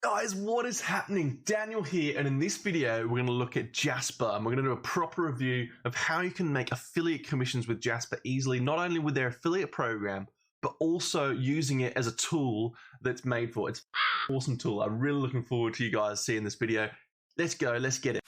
Guys, what is happening? Daniel here, and in this video, we're going to look at Jasper, and we're going to do a proper review of how you can make affiliate commissions with Jasper easily, not only with their affiliate program, but also using it as a tool that's made for it. It's an awesome tool. I'm really looking forward to you guys seeing this video. Let's go, let's get it.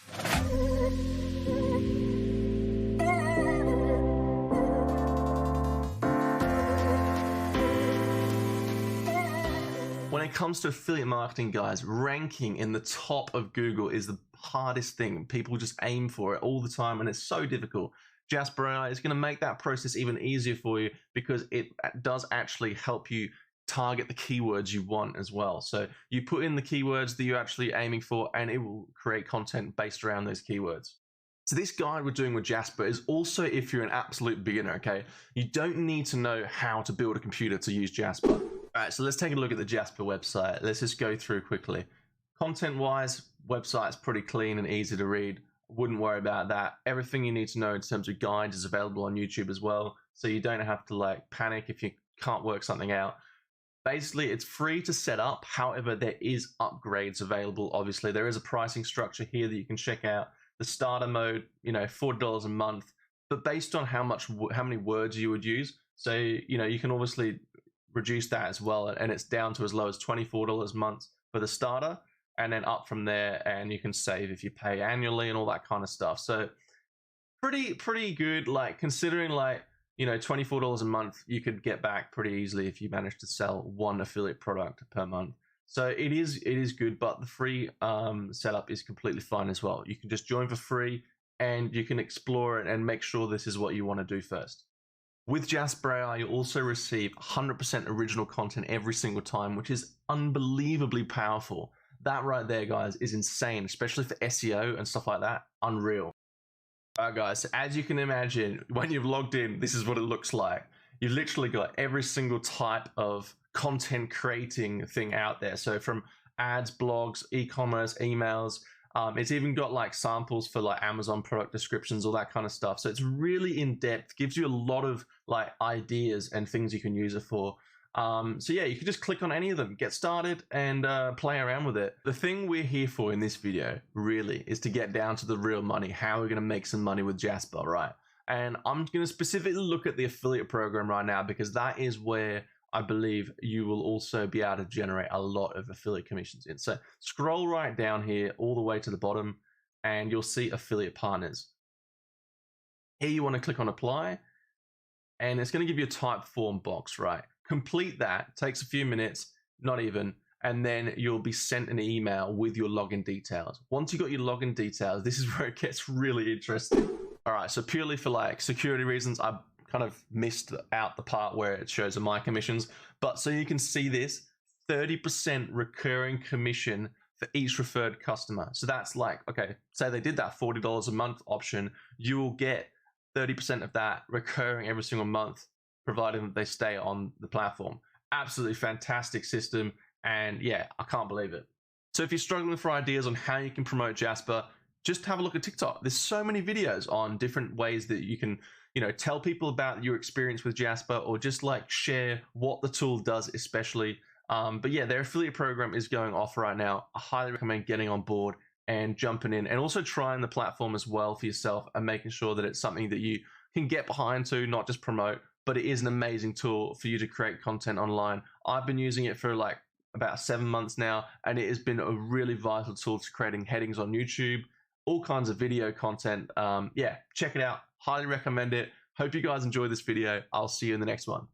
When it comes to affiliate marketing, guys, ranking in the top of Google is the hardest thing. People just aim for it all the time, and it's so difficult. Jasper AI is going to make that process even easier for you because it does actually help you target the keywords you want as well. So you put in the keywords that you're actually aiming for, and it will create content based around those keywords. So this guide we're doing with Jasper is also if you're an absolute beginner, okay? You don't need to know how to build a computer to use Jasper. All right, so let's take a look at the Jasper website. Let's just go through quickly. Content-wise, website's pretty clean and easy to read. Wouldn't worry about that. Everything you need to know in terms of guides is available on YouTube as well, so you don't have to like panic if you can't work something out. Basically, it's free to set up. However, there is upgrades available. Obviously, there is a pricing structure here that you can check out. The starter mode, you know, $40 a month, but based on how many words you would use. So, you know, you can obviously reduce that as well, and it's down to as low as $24 a month for the starter, and then up from there, and you can save if you pay annually and all that kind of stuff. So pretty good, like considering like, you know, $24 a month you could get back pretty easily if you manage to sell one affiliate product per month. So it is good, but the free setup is completely fine as well. You can just join for free and you can explore it and make sure this is what you want to do first. With Jasper AI, you also receive 100% original content every single time, which is unbelievably powerful. That right there, guys, is insane, especially for SEO and stuff like that. Unreal. All right, guys, so as you can imagine, when you've logged in, this is what it looks like. You've literally got every single type of content creating thing out there. So from ads, blogs, e-commerce, emails, it's even got like samples for like Amazon product descriptions, all that kind of stuff. So it's really in depth, gives you a lot of like ideas and things you can use it for. So yeah, you can just click on any of them, get started and play around with it. The thing we're here for in this video really is to get down to the real money, how we're going to make some money with Jasper, right? And I'm going to specifically look at the affiliate program right now because that is where I believe you will also be able to generate a lot of affiliate commissions in. So scroll right down here all the way to the bottom and you'll see affiliate partners. Here you want to click on apply and it's going to give you a type form box, right? Complete that, takes a few minutes, not even, and then you'll be sent an email with your login details. Once you got your login details, this is where it gets really interesting. All right, so purely for like security reasons, I kind of missed out the part where it shows my commissions, but so you can see this 30% recurring commission for each referred customer. So that's like, okay, say they did that $40 a month option, you will get 30% of that recurring every single month, provided that they stay on the platform. Absolutely fantastic system, and yeah, I can't believe it. So if you're struggling for ideas on how you can promote Jasper, just have a look at TikTok. There's so many videos on different ways that you can, you know, tell people about your experience with Jasper or just like share what the tool does especially. But yeah, their affiliate program is going off right now. I highly recommend getting on board and jumping in and also trying the platform as well for yourself and making sure that it's something that you can get behind to, not just promote, but it is an amazing tool for you to create content online. I've been using it for like about 7 months now, and it has been a really vital tool to creating headings on YouTube, all kinds of video content. Yeah, check it out. Highly recommend it. Hope you guys enjoyed this video. I'll see you in the next one.